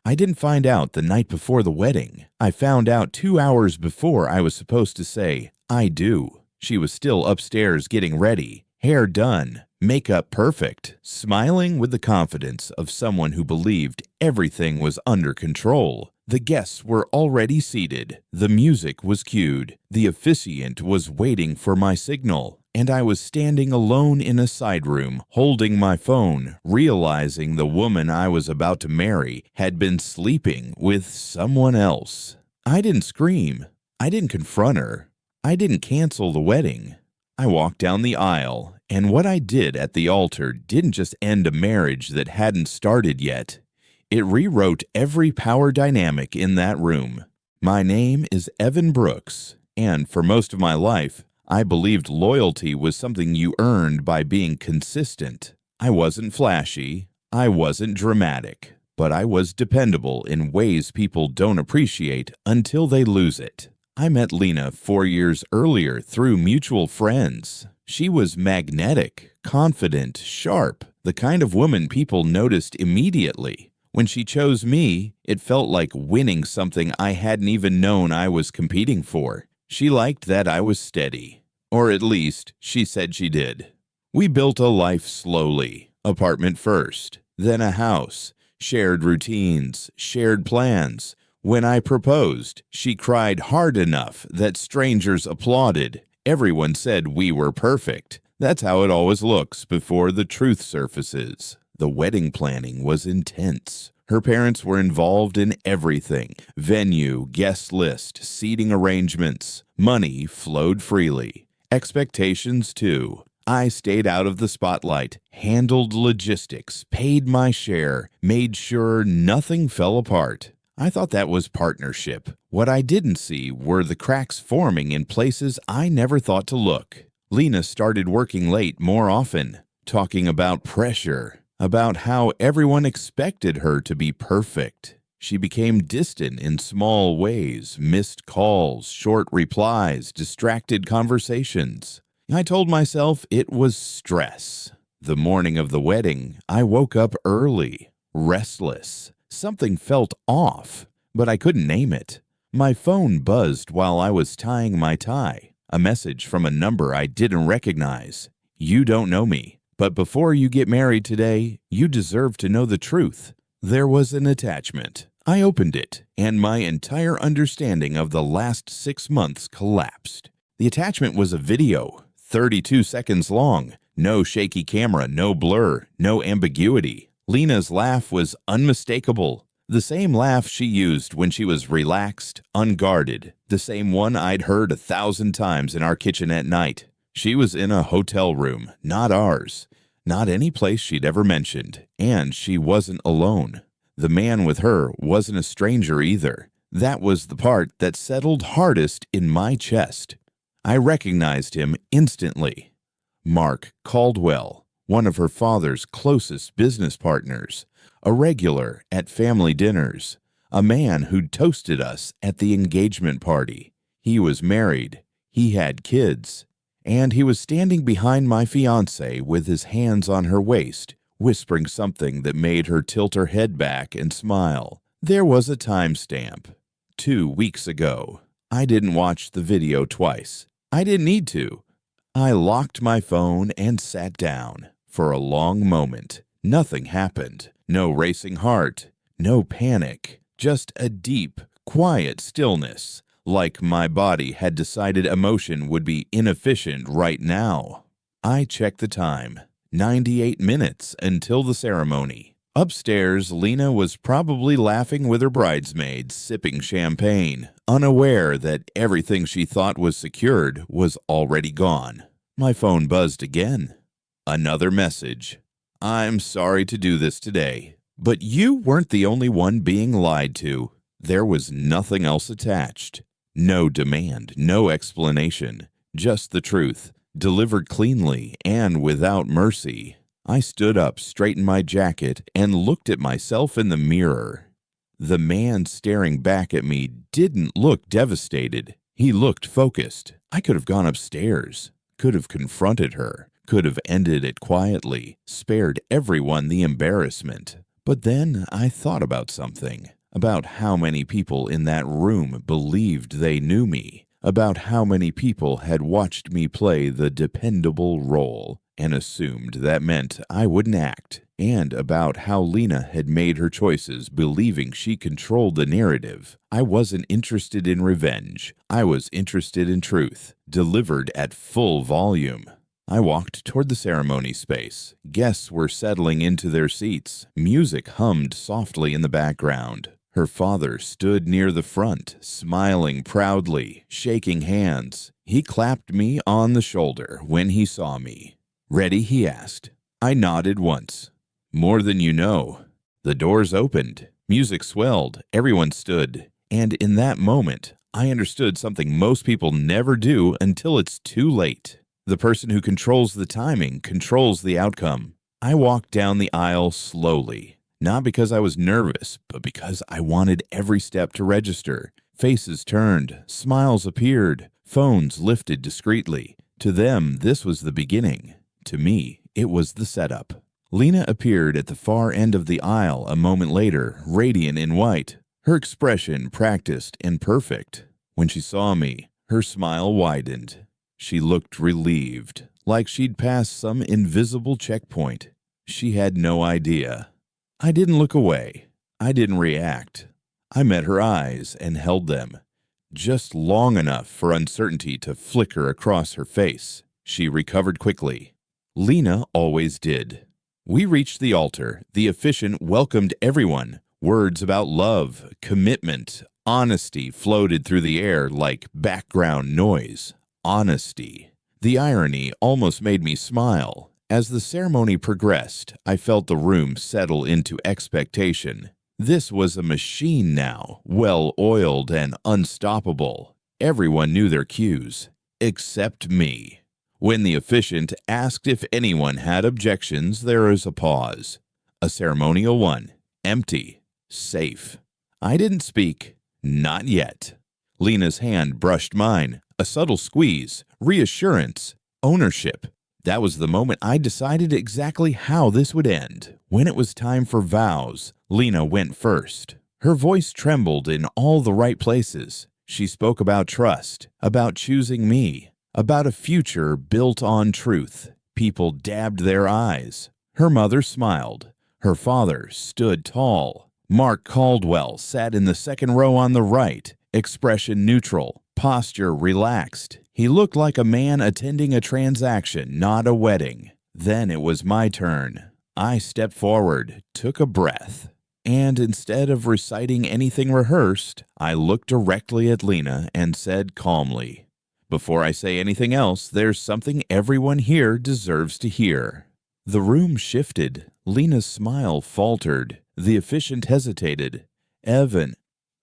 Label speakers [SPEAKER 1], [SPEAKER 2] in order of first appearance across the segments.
[SPEAKER 1] I didn't find out the night before the wedding. I found out 2 hours before I was supposed to say, I do. She was still upstairs getting ready, hair done, makeup perfect, smiling with the confidence of someone who believed everything was under control. The guests were already seated, the music was cued, the officiant was waiting for my signal, and I was standing alone in a side room, holding my phone, realizing the woman I was about to marry had been sleeping with someone else. I didn't scream. I didn't confront her. I didn't cancel the wedding. I walked down the aisle, and what I did at the altar didn't just end a marriage that hadn't started yet. It rewrote every power dynamic in that room. My name is Evan Brooks, and for most of my life, I believed loyalty was something you earned by being consistent. I wasn't flashy, I wasn't dramatic, but I was dependable in ways people don't appreciate until they lose it. I met Lena 4 years earlier through mutual friends. She was magnetic, confident, sharp, the kind of woman people noticed immediately. When she chose me, it felt like winning something I hadn't even known I was competing for. She liked that I was steady, or at least she said she did. We built a life slowly, apartment first, then a house, shared routines, shared plans. When I proposed, she cried hard enough that strangers applauded. Everyone said we were perfect. That's how it always looks before the truth surfaces. The wedding planning was intense. Her parents were involved in everything: venue, guest list, seating arrangements. Money flowed freely. Expectations, too. I stayed out of the spotlight, handled logistics, paid my share, made sure nothing fell apart. I thought that was partnership. What I didn't see were the cracks forming in places I never thought to look. Lena started working late more often, talking about pressure, about how everyone expected her to be perfect. She became distant in small ways, missed calls, short replies, distracted conversations. I told myself it was stress. The morning of the wedding, I woke up early, restless. Something felt off, but I couldn't name it. My phone buzzed while I was tying my tie. A message from a number I didn't recognize. You don't know me, but before you get married today, you deserve to know the truth. There was an attachment. I opened it, and my entire understanding of the last 6 months collapsed. The attachment was a video, 32 seconds long. No shaky camera, no blur, no ambiguity. Lena's laugh was unmistakable. The same laugh she used when she was relaxed, unguarded. The same one I'd heard 1,000 times in our kitchen at night. She was in a hotel room, not ours. Not any place she'd ever mentioned. And she wasn't alone. The man with her wasn't a stranger either. That was the part that settled hardest in my chest. I recognized him instantly. Mark Caldwell, one of her father's closest business partners, a regular at family dinners, a man who'd toasted us at the engagement party. He was married, he had kids, and he was standing behind my fiancée with his hands on her waist, whispering something that made her tilt her head back and smile. There was a timestamp. 2 weeks ago. I didn't watch the video twice. I didn't need to. I locked my phone and sat down. For a long moment, nothing happened. No racing heart, no panic, just a deep, quiet stillness, like my body had decided emotion would be inefficient right now. I checked the time. 98 minutes until the ceremony. Upstairs, Lena was probably laughing with her bridesmaids, sipping champagne, unaware that everything she thought was secured was already gone. My phone buzzed again. Another message. I'm sorry to do this today, but you weren't the only one being lied to. There was nothing else attached. No demand, no explanation, just the truth, delivered cleanly and without mercy. I stood up, straightened my jacket, and looked at myself in the mirror. The man staring back at me didn't look devastated. He looked focused. I could have gone upstairs, could have confronted her, could have ended it quietly, spared everyone the embarrassment. But then I thought about something. about how many people in that room believed they knew me, about how many people had watched me play the dependable role and assumed that meant I wouldn't act, and about how Lena had made her choices believing she controlled the narrative. I wasn't interested in revenge. I was interested in truth, delivered at full volume. I walked toward the ceremony space. Guests were settling into their seats. Music hummed softly in the background. Her father stood near the front, smiling proudly, shaking hands. He clapped me on the shoulder when he saw me. "Ready?" he asked. I nodded once. "More than you know." The doors opened. Music swelled. Everyone stood. And in that moment, I understood something most people never do until it's too late. The person who controls the timing controls the outcome. I walked down the aisle slowly, not because I was nervous, but because I wanted every step to register. Faces turned, smiles appeared, phones lifted discreetly. To them, this was the beginning. To me, it was the setup. Lena appeared at the far end of the aisle a moment later, radiant in white, her expression practiced and perfect. When she saw me, her smile widened. She looked relieved, like she'd passed some invisible checkpoint. She had no idea. I didn't look away. I didn't react. I met her eyes and held them, just long enough for uncertainty to flicker across her face. She recovered quickly. Lena always did. We reached the altar. The officiant welcomed everyone. Words about love, commitment, honesty floated through the air like background noise. Honesty. The irony almost made me smile. As the ceremony progressed, I felt the room settle into expectation. This was a machine now, well-oiled and unstoppable. Everyone knew their cues, except me. When the officiant asked if anyone had objections, there was a pause. A ceremonial one. Empty. Safe. I didn't speak. Not yet. Lena's hand brushed mine. A subtle squeeze. Reassurance. Ownership. That was the moment I decided exactly how this would end. When it was time for vows, Lena went first. Her voice trembled in all the right places. She spoke about trust, about choosing me, about a future built on truth. People dabbed their eyes. Her mother smiled. Her father stood tall. Mark Caldwell sat in the second row on the right, expression neutral, posture relaxed. He looked like a man attending a transaction, not a wedding. Then it was my turn. I stepped forward, took a breath, and instead of reciting anything rehearsed, I looked directly at Lena and said calmly, "Before I say anything else, there's something everyone here deserves to hear." The room shifted. Lena's smile faltered. The officiant hesitated. "Evan."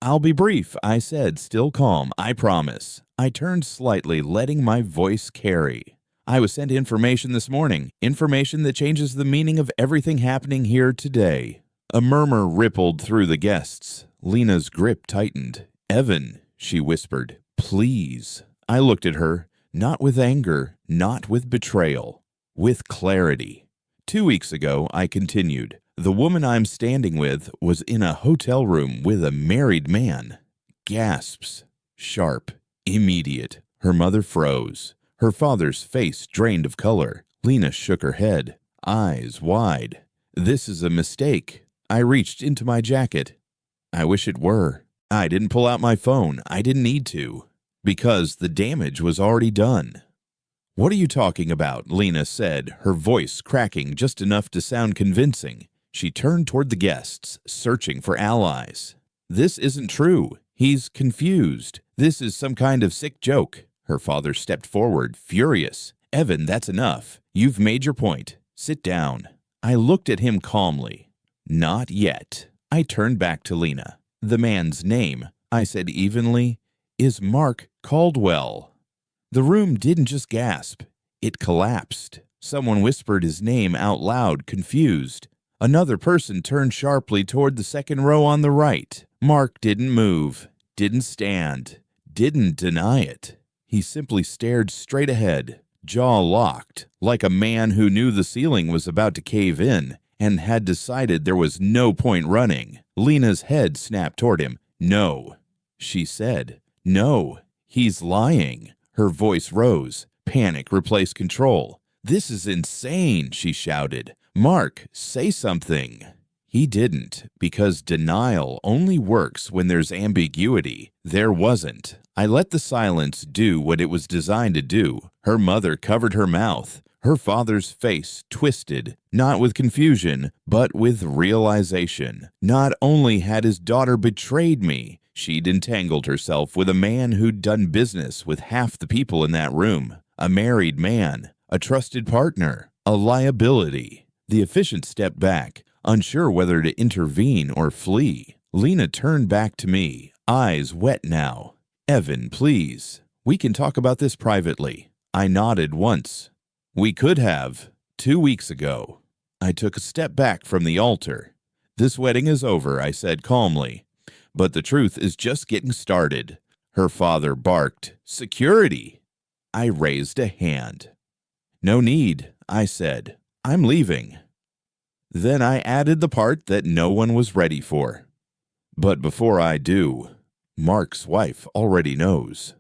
[SPEAKER 1] "I'll be brief," I said, still calm. "I promise." I turned slightly, letting my voice carry. "I was sent information this morning, information that changes the meaning of everything happening here today." A murmur rippled through the guests. Lena's grip tightened. "Evan," she whispered, "please." I looked at her, not with anger, not with betrayal, with clarity. 2 weeks ago, I continued, the woman I'm standing with was in a hotel room with a married man. Gasps. Sharp. Immediate. Her mother froze. Her father's face drained of color. Lena shook her head, eyes wide. "This is a mistake." I reached into my jacket. "I wish it were." I didn't pull out my phone. I didn't need to. Because the damage was already done. "What are you talking about?" Lena said, her voice cracking just enough to sound convincing. She turned toward the guests, searching for allies. "This isn't true. He's confused. This is some kind of sick joke." Her father stepped forward, furious. "Evan, that's enough. You've made your point. Sit down." I looked at him calmly. "Not yet." I turned back to Lena. "The man's name," I said evenly, "is Mark Caldwell." The room didn't just gasp. It collapsed. Someone whispered his name out loud, confused. Another person turned sharply toward the second row on the right. Mark didn't move, didn't stand, didn't deny it. He simply stared straight ahead, jaw locked, like a man who knew the ceiling was about to cave in, and had decided there was no point running. Lena's head snapped toward him. "No," she said. "No, he's lying." Her voice rose. Panic replaced control. "This is insane," she shouted. "Mark, say something." He didn't, because denial only works when there's ambiguity. There wasn't. I let the silence do what it was designed to do. Her mother covered her mouth. Her father's face twisted, not with confusion, but with realization. Not only had his daughter betrayed me, she'd entangled herself with a man who'd done business with half the people in that room. A married man, a trusted partner, a liability. The officiant stepped back, unsure whether to intervene or flee. Lena turned back to me, eyes wet now. "Evan, please. We can talk about this privately." I nodded once. "We could have 2 weeks ago." I took a step back from the altar. "This wedding is over," I said calmly. "But the truth is just getting started." Her father barked, "Security!" I raised a hand. "No need," I said. "I'm leaving." Then I added the part that no one was ready for. "But before I do, Mark's wife already knows."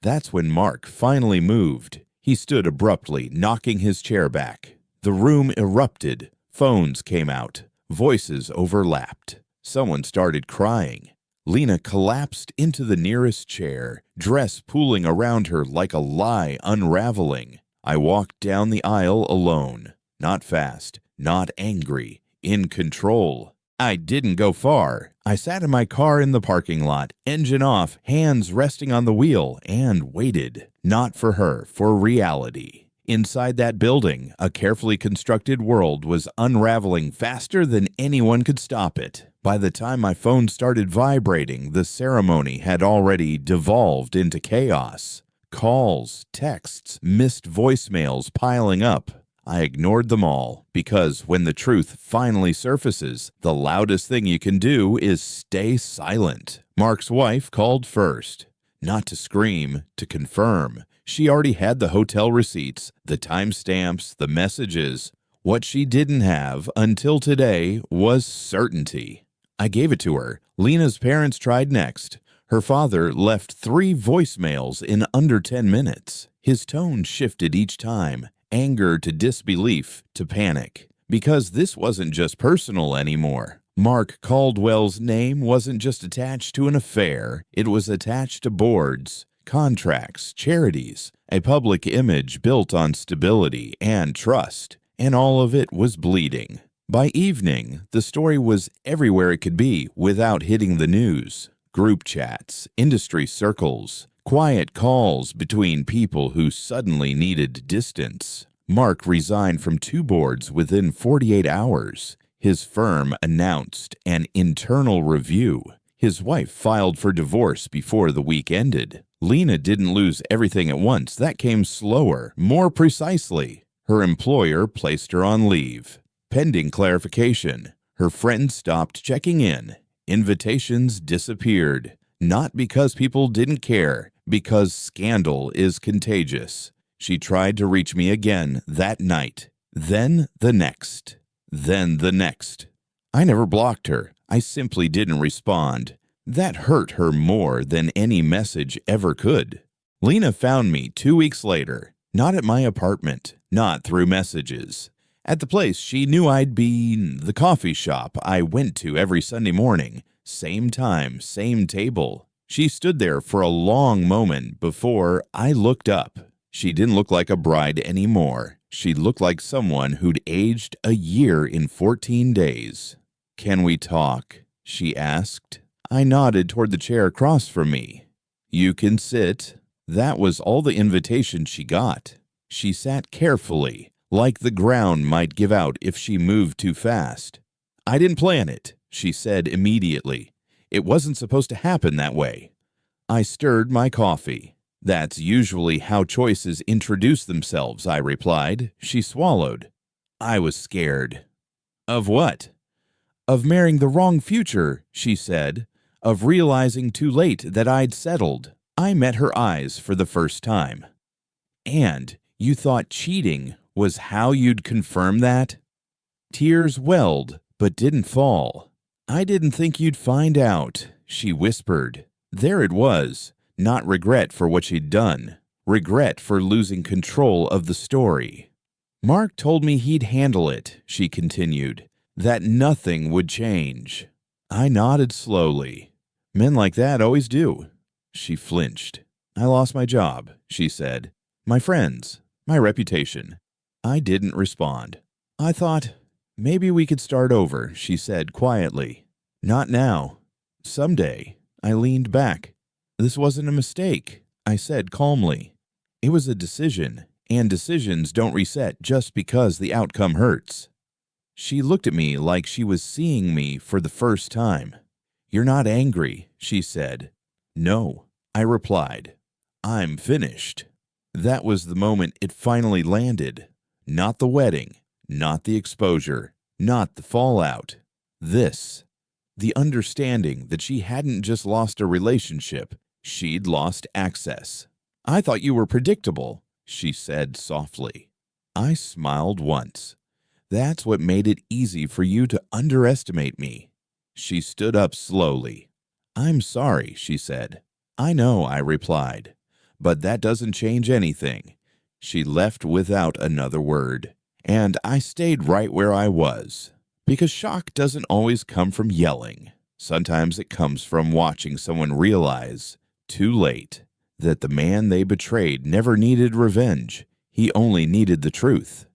[SPEAKER 1] That's when Mark finally moved. He stood abruptly, knocking his chair back. The room erupted. Phones came out. Voices overlapped. Someone started crying. Lena collapsed into the nearest chair, dress pooling around her like a lie unraveling. I walked down the aisle alone. Not fast, not angry, in control. I didn't go far. I sat in my car in the parking lot, engine off, hands resting on the wheel, and waited. Not for her, for reality. Inside that building, a carefully constructed world was unraveling faster than anyone could stop it. By the time my phone started vibrating, the ceremony had already devolved into chaos. Calls, texts, missed voicemails piling up. I ignored them all, because when the truth finally surfaces, the loudest thing you can do is stay silent. Mark's wife called first. Not to scream, to confirm. She already had the hotel receipts, the timestamps, the messages. What she didn't have until today was certainty. I gave it to her. Lena's parents tried next. Her father left 3 voicemails in under 10 minutes. His tone shifted each time. Anger to disbelief to panic. Because this wasn't just personal anymore. Mark Caldwell's name wasn't just attached to an affair. It was attached to boards, contracts, charities, a public image built on stability and trust. And all of it was bleeding. By evening, the story was everywhere it could be without hitting the news. Group chats, industry circles, quiet calls between people who suddenly needed distance. Mark resigned from 2 boards within 48 hours. His firm announced an internal review. His wife filed for divorce before the week ended. Lena didn't lose everything at once. That came slower, more precisely. Her employer placed her on leave. Pending clarification, her friends stopped checking in. Invitations disappeared. Not because people didn't care, because scandal is contagious. She tried to reach me again that night. Then the next. Then the next. I never blocked her. I simply didn't respond. That hurt her more than any message ever could. Lena found me 2 weeks later. Not at my apartment. Not through messages. At the place she knew I'd be, the coffee shop I went to every Sunday morning. Same time, same table. She stood there for a long moment before I looked up. She didn't look like a bride anymore. She looked like someone who'd aged a year in 14 days. "Can we talk?" she asked. I nodded toward the chair across from me. "You can sit." That was all the invitation she got. She sat carefully, like the ground might give out if she moved too fast. "I didn't plan it," she said immediately. "It wasn't supposed to happen that way." I stirred my coffee. "That's usually how choices introduce themselves," I replied. She swallowed. I was scared. "Of what?" "Of marrying the wrong future," she said. "Of realizing too late that I'd settled." I met her eyes for the first time. "And you thought cheating was how you'd confirm that?" Tears welled, but didn't fall. I didn't think you'd find out, she whispered. There it was, not regret for what she'd done, regret for losing control of the story. Mark told me he'd handle it, she continued, that nothing would change. I nodded slowly. Men like that always do. She flinched. I lost my job, she said. My friends, my reputation. I didn't respond. I thought, maybe we could start over, she said quietly. Not now. Someday. I leaned back. This wasn't a mistake, I said calmly. It was a decision, and decisions don't reset just because the outcome hurts. She looked at me like she was seeing me for the first time. You're not angry, she said. No, I replied. I'm finished. That was the moment it finally landed. Not the wedding, not the exposure, not the fallout. This. The understanding that she hadn't just lost a relationship, she'd lost access. I thought you were predictable, she said softly. I smiled once. That's what made it easy for you to underestimate me. She stood up slowly. I'm sorry, she said. I know, I replied. But that doesn't change anything. She left without another word, and I stayed right where I was. Because shock doesn't always come from yelling. Sometimes it comes from watching someone realize, too late, that the man they betrayed never needed revenge. He only needed the truth.